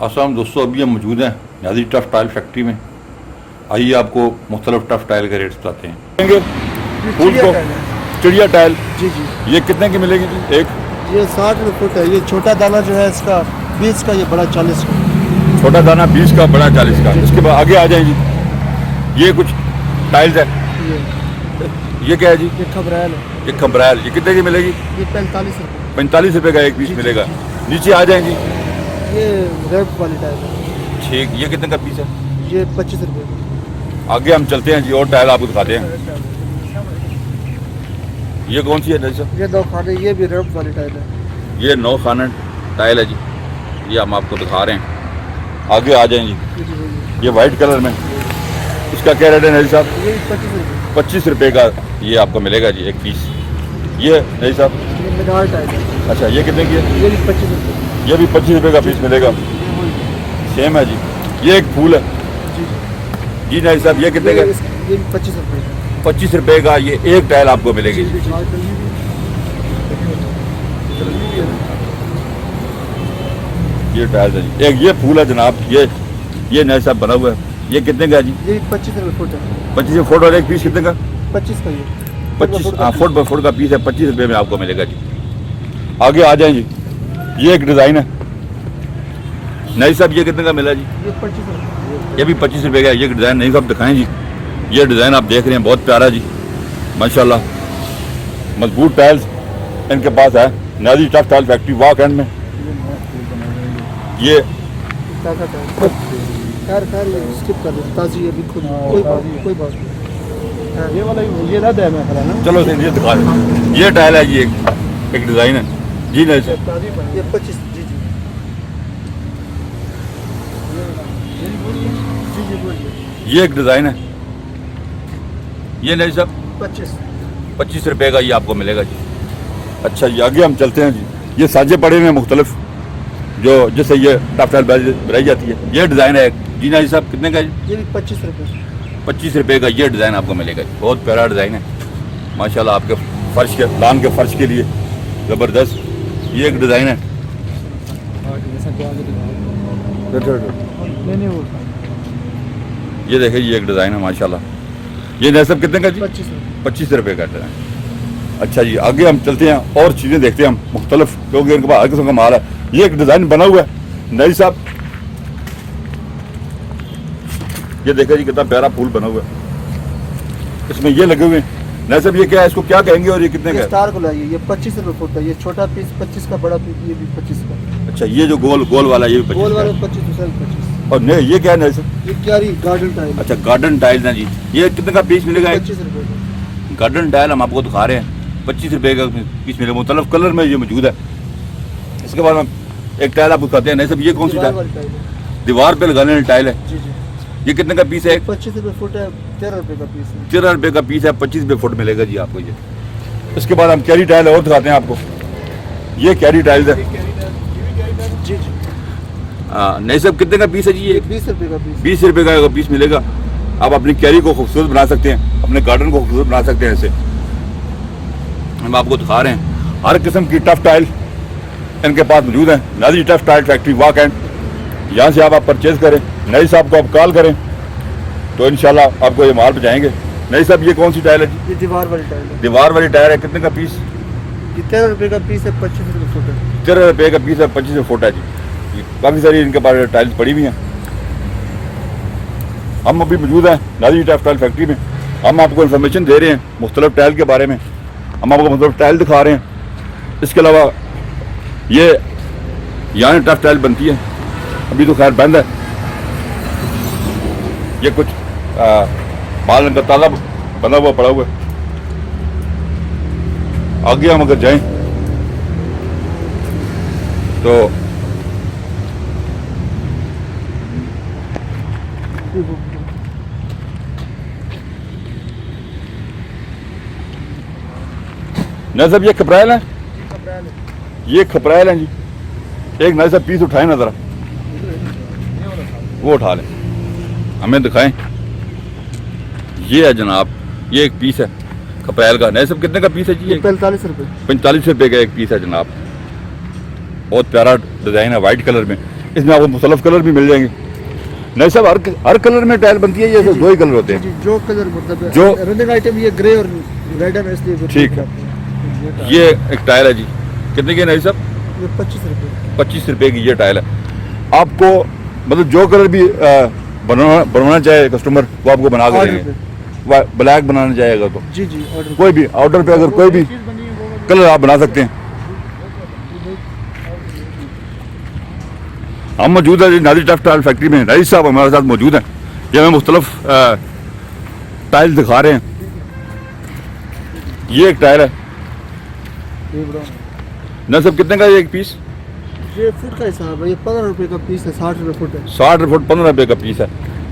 अस्सलाम दोस्तों, अभी हम मौजूद हैं नाजी टफ टाइल फैक्ट्री में। आइए आपको मुख्तलिफ टफ टाइल के रेट्स बताते हैं। फूल को चिड़िया टाइल जी जी, ये कितने की मिलेगी जी? एक ये 60 फुट है। ये छोटा दाना जो है इसका 20 का, ये बड़ा 40 का। छोटा दाना 20 का, बड़ा 40 का। इसके बाद आगे आ जाए जी। ये कुछ टाइल्स है, ये क्या है जी? ये खबरैल है, ये खम्बरैल, ये कितने की मिलेगी? ये 45 रुपये। 45 रुपये का एक पीस जी, मिलेगा। जी। नीचे आ जाए जी। ये रेड वाली टाइल है, ठीक, ये कितने का पीस है? ये 25 रुपये। आगे हम चलते हैं जी और टाइल आपको दिखाते हैं। ये कौन सी है भाई साहब? ये 2 खाने, ये भी रेड वाली टाइल है। ये 9 खाना टाइल है जी, ये हम आपको दिखा रहे हैं। आगे आ जाएं जी। ये जी, वही ये वाइट कलर में, इसका क्या रेट है नहीं साहब? है। ये 25 रुपये। 25 रुपये का ये आपको मिलेगा जी एक पीस। ये नहीं साहब? ये मीनार टाइल है, अच्छा, ये कितने की है? ये भी 25 रुपये। ये भी 25 रुपये का पीस मिलेगा। ये वही। सेम है जी। ये एक फूल है जी जी नहीं साहब, ये कितने का? ये भी 25 रुपये का। 25 रुपये का ये एक टाइल आपको मिलेगी। जी, जी। ये टाइल है जी। एक ये फूल है जनाब, ये नहीं साहब बना हुआ है। ये कितने का है जी? ये 25 रुपये फुट है। 25 फुट और एक पीस कितने का? 25 का ये 25, हाँ, फुट बाई फुट का पीस है। 25 रुपये में आपको मिलेगा जी। आगे आ जाए जी। ये एक डिज़ाइन है नहीं साहब, ये कितने का मिला जी? ये 25 रुपये। ये भी 25 रुपये का। ये डिज़ाइन नहीं साहब दिखाएं जी। ये डिज़ाइन आप देख रहे हैं, बहुत प्यारा जी, माशाल्लाह। मजबूत टाइल्स इनके पास है। Nazi tough tile factory walk and में। ये ताज़ा टाइल। खैर ये स्किप कर दो, ताज़ी अभी खुद कोई बात नहीं। ये वाला ये ना दे मैं खरा ना। चलो सर, ये दिखा दें। ये टाइल है जी, एक डिज़ाइन है जी नहीं सर। ये 25 जी जी जी जी बोलिए। ये एक डिज़ाइन है, ये नहीं साहब 25 रुपये का ये आपको मिलेगा जी। अच्छा जी, आगे हम चलते हैं जी। ये साजे पड़े हुए हैं मुख्तलिफ, जो जिससे ये टफ टाइल बनाई जाती है। ये डिज़ाइन है जी नहीं साहब, कितने का जी? ये भी 25 रुपये। 25 रुपये का ये डिज़ाइन आपको मिलेगा जी। बहुत प्यारा डिज़ाइन है माशाल्लाह, आपके फर्श के लान के फर्श के लिए ज़बरदस्त। ये एक डिज़ाइन है। ये देखिए, ये एक डिज़ाइन है माशाल्लाह। ये नहीं सब कितने का जी? 25 रुपये का डिज़ाइन। अच्छा जी, आगे हम चलते हैं और चीज़ें देखते हैं हम मुख्तलिफ, क्योंकि इनके पास हर किस्म का माल है। ये एक डिज़ाइन बना हुआ है नहीं साहब, ये देखिए जी कितना प्यारा फूल बना हुआ है। इसमें ये लगे हुए हैं नहीं साहब, ये क्या है, इसको क्या कहेंगे और ये कितने का है? स्टार गुलाब। ये 25 रुपये फुट है। ये छोटा पीस 25 का, बड़ा पीस ये भी 25 का। अच्छा, ये जो गोल वाला ये भी 25 गोल का वाला है। 25। और नहीं, ये क्या है नहीं साहब? ये क्यारी गार्डन टाइल। अच्छा, गार्डन टाइल्स है जी। ये कितने का पीस मिलेगा? 25 रुपये का। गार्डन टाइल हम आपको दिखा रहे हैं, 25 रुपये का पीस मिलेगा। मुख्तलिफ कलर में ये मौजूद है। इसके बाद हम एक टाइल आपको दिखाते हैं नहीं साहब, ये कौन सी दीवार टाइल? वाली टाइल है। दीवार पे लगाने वाली टाइल है। जी जी। ये कितने का पीस है? 25 रुपये फुट है, 13 रुपये का पीस है। 13 रुपये का पीस है, 25 रुपये फुट मिलेगा जी आपको ये। इसके बाद हम कैरी टाइल और दिखाते हैं आपको। ये कैरी टाइल्स है। जी जी। हाँ नहीं साहब, कितने का पीस है जी? ये 20 रुपये का पीस। 20 रुपये का पीस मिलेगा। आप अपनी कैरी को खूबसूरत बना सकते हैं, अपने गार्डन को खूबसूरत बना सकते हैं। ऐसे हम आपको दिखा रहे हैं हर किस्म की टफ टाइल इनके पास मौजूद है। Nazi tough tile factory walk and, यहाँ से आप परचेज करें। नई साहब को आप कॉल करें तो इंशाल्लाह आपको ये माल पहुँचाएंगे। नई साहब, ये कौन सी टाइल है जी? ये दीवार वाली टाइल है। दीवार वाली टाइल है, कितने का पीस? ये 13 रुपये का पीस है, 25 रुपये फुट है। 13 रुपये का पीस है, 25 फुट है जी। ये काफ़ी सारी इनके पास टाइल्स पड़ी हुई हैं। हम अभी मौजूद हैं नाजी टफ टाइल फैक्ट्री में। हम आपको इन्फॉर्मेशन दे रहे हैं मुख्तलिफ टाइल के बारे में। हम आपको मुख्तलिफ टाइल दिखा रहे हैं। इसके अलावा ये यहाँ टफ टाइल बनती है, अभी तो खैर बंद है। ये कुछ माल इनका ताज़ा बना हुआ पड़ा हुआ है। आगे हम अगर जाएं तो नहीं साहब, ये खपरैल है। ये खपरैल है जी। एक नहीं साहब पीस उठाएं ना ज़रा, वो उठा लें, हमें दिखाएं। ये है जनाब, ये एक पीस है खपरैल का। नहीं साहब, कितने का पीस है जी? 45 रुपये। 45 रुपये का एक पीस है जनाब। बहुत प्यारा डिज़ाइन है वाइट कलर में। इसमें आपको मुख्तलिफ कलर भी मिल जाएंगे। नहीं साहब, हर कलर में टाइल बनती है, ये दो ही कलर होते हैं? जी, जो कलर मतलब जो- रनिंग आइटम ये ग्रे और रेड है, इसलिए वो ठीक है। ये एक टाइल है जी, कितने की है नहीं साहब? ये 25 रुपये। 25 रुपए की ये टाइल है। आपको मतलब जो कलर भी बनवाना चाहे कस्टमर, वो आपको बना के ऑर्डर देंगे। ब्लैक बनाना चाहेगा तो जी जी, ऑर्डर कोई भी ऑर्डर पे अगर कोई भी कलर आप बना सकते हैं। हम मौजूद है जी नादिर टफ टाइल फैक्ट्री में, रईस साहब हमारे साथ मौजूद हैं। ये हमें मुख्तलिफ टाइल दिखा रहे हैं। ये एक टाइल है ये बड़ा ना सब, कितने का है एक पीस? ये फुट का हिसाब है, ये 15 रुपये का पीस है, 60 रुपये फुट है। 60 फुट 15 रुपये का पीस है।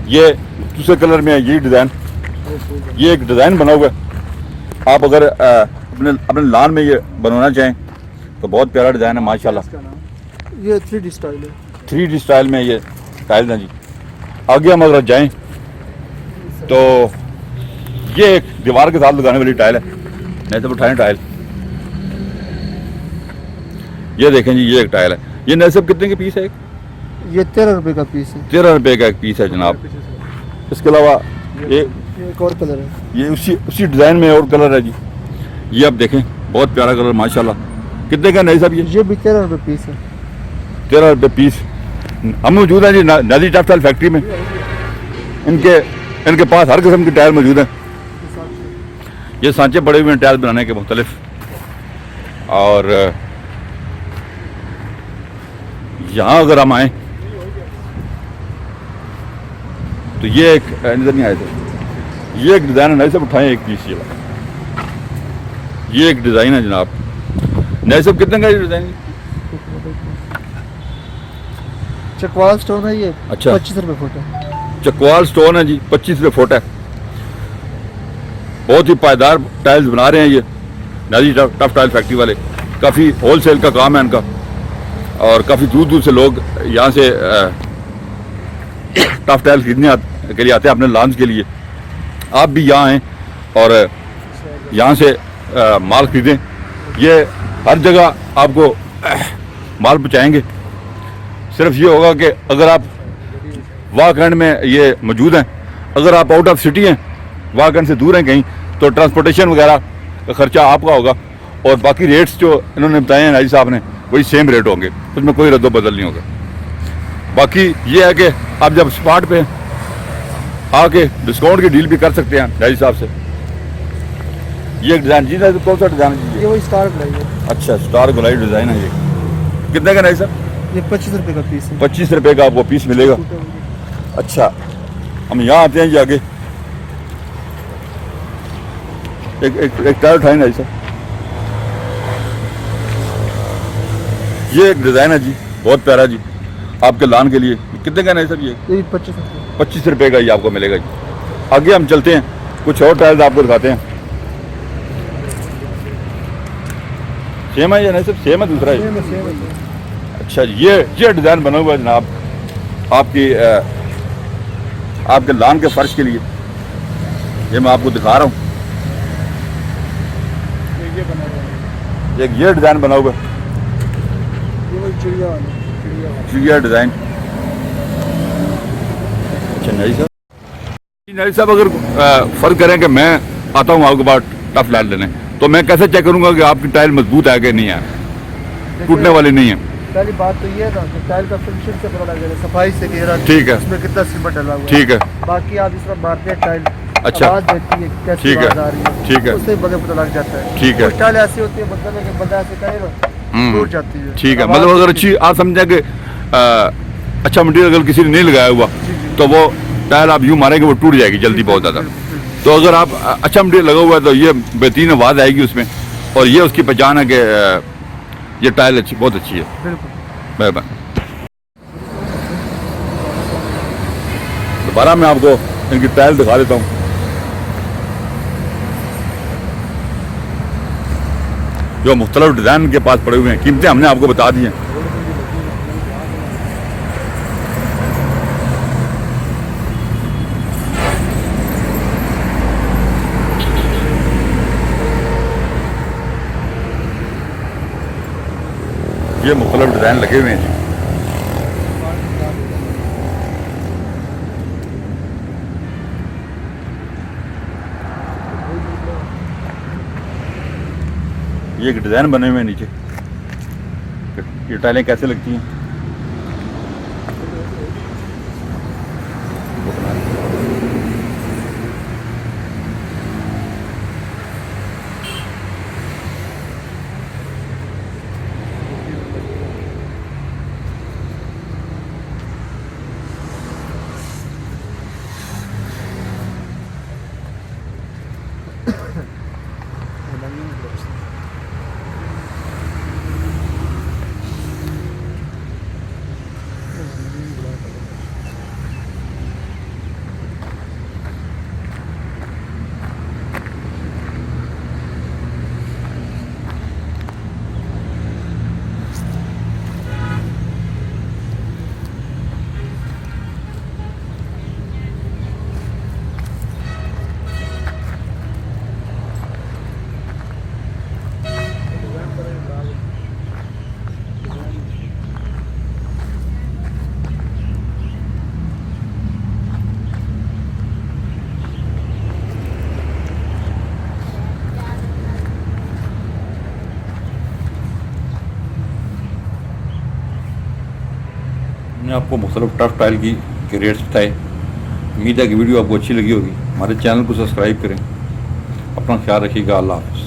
ये दूसरे कलर में है, ये डिज़ाइन, ये एक डिज़ाइन बना हुआ है। आप अगर अपने अपने लान में ये बनवाना चाहें तो बहुत प्यारा डिज़ाइन है माशाल्लाह। इसका नाम ये 3D स्टाइल है। 3D स्टाइल में ये टाइल है जी। आगे हम अगर जाएं तो ये एक दीवार के साथ लगाने वाली टाइल है। नहीं तो उठाएं टाइल, ये देखें जी, ये एक टाइल है। ये नए सब कितने के पीस है? ये 13 रुपये का पीस है। 13 रुपये का एक पीस है जनाब। इसके अलावा ये एक और कलर है, ये उसी डिज़ाइन में और कलर है जी। ये आप देखें, बहुत प्यारा कलर माशाल्लाह। कितने का नहीं साहब? ये भी 13 रुपये पीस है। 13 रुपये पीस। हम मौजूद हैं जी नादिर टफ टाइल फैक्ट्री में। इनके पास हर किस्म की टाइल मौजूद है। ये सांचे पड़े हुए हैं टाइल बनाने के मुख्तलिफ। और यहाँ अगर हम आए तो ये एक नजर नहीं आए थे, ये एक डिज़ाइन है। नए सब उठाएं एक पीस, ये एक डिज़ाइन है जनाब। नए सब कितने का ये डिज़ाइन? चकवाल स्टोन है ये। अच्छा। 25 रुपये फुट है। चकवाल स्टोन है जी, 25 रुपये फुट है। बहुत ही पायदार टाइल्स बना रहे हैं ये नादिर टफ टाइल फैक्ट्री वाले। काफ़ी होल सेल का काम है इनका, और काफ़ी दूर दूर से लोग यहाँ से टफ टाइल खरीदने के लिए आते हैं अपने लॉन्स के लिए। आप भी यहाँ आएँ और यहाँ से माल खरीदें। ये हर जगह आपको माल पहुँचाएंगे। सिर्फ ये होगा कि अगर आप वाकंड में ये मौजूद हैं, अगर आप आउट ऑफ सिटी हैं, वाकंड से दूर हैं कहीं, तो ट्रांसपोर्टेशन वगैरह का खर्चा आपका होगा। और बाकी रेट्स जो इन्होंने बताए हैं नाजी साहब ने, वही सेम रेट होंगे, उसमें कोई रद्द बदल नहीं होगा। बाकी ये है कि आप जब स्पॉट पे आके डिस्काउंट की डील भी कर सकते हैं नाजी साहब से। ये एक डिज़ाइन जी ना, कौन सा डिज़ाइन है? ये वही स्टार गुलाई है। अच्छा, स्टार गुलाई डिज़ाइन है। ये कितने का नाजी साहब? ये 25 रुपये का पीस है। 25 रुपये का आपको पीस मिलेगा। अच्छा, हम यहाँ आते हैं जी आगे। एक टायर उठाए ना सर। ये एक डिज़ाइन है जी, बहुत प्यारा जी, आपके लान के लिए। कितने का नहीं सर? ये 25 रुपये। 25 रुपये का ये आपको मिलेगा जी। आगे हम चलते हैं, कुछ और टायर्स आपको दिखाते हैं। सेम है या नहीं सर? सेम है, दूसरा है? अच्छा, ये डिज़ाइन बना हुआ है जनाब आपके लान के फर्श के लिए। ये मैं आपको दिखा रहा हूँ। एक ये डिज़ाइन बना हुआ है, चिड़िया डिज़ाइन। अच्छा नहीं साहब, अगर फ़र्क करें कि मैं आता हूँ आपके पास टफ टाइल लेने, तो मैं कैसे चेक करूँगा कि आपकी टाइल मजबूत है कि नहीं है, टूटने वाली नहीं है? पहली बात तो ये है ना कि टाइल का फिनिशिंग से पता लग जाएगा, सफाई से घेरा, ठीक है, उसमें कितना सीमेंट डला हुआ है। ठीक है। बाकी आप इस तरह मारते हैं टाइल, अच्छा, आवाज देती है कैसी ठीक है, आवाज आ रही है, ठीक है, उससे बगैर पता लग जाता है। ठीक है। टाइल ऐसी होती है मतलब है कि बंदा ऐसे करेगा टूट जाती है। ठीक है, मतलब अगर अच्छी आप समझे कि अच्छा मटेरियल अगर किसी ने नहीं लगाया हुआ, तो वो टाइल आप यूँ मारेंगे वो टूट जाएगी जल्दी बहुत ज़्यादा। तो अगर आप अच्छा मटेरियल लगा हुआ है तो ये बेहतरीन आवाज़ आएगी उसमें, और ये उसकी पहचान है कि ये टाइल अच्छी, बहुत अच्छी है। बिल्कुल। दोबारा मैं आपको इनकी टाइल दिखा देता हूँ। जो मुख्तलिफ डिज़ाइन के पास पड़े हुए हैं, कीमतें हमने आपको बता दी हैं। ये मुख्तलिफ डिज़ाइन लगे हुए हैं जी। ये एक डिज़ाइन बने हुए हैं नीचे, ये टाइलें कैसे लगती हैं। मैंने आपको मुख्तलिफ टफ टाइल की के रेट्स बताए। उम्मीद है कि वीडियो आपको अच्छी लगी होगी। हमारे चैनल को सब्सक्राइब करें। अपना ख्याल रखिएगा। अल्लाह हाफ़िज़।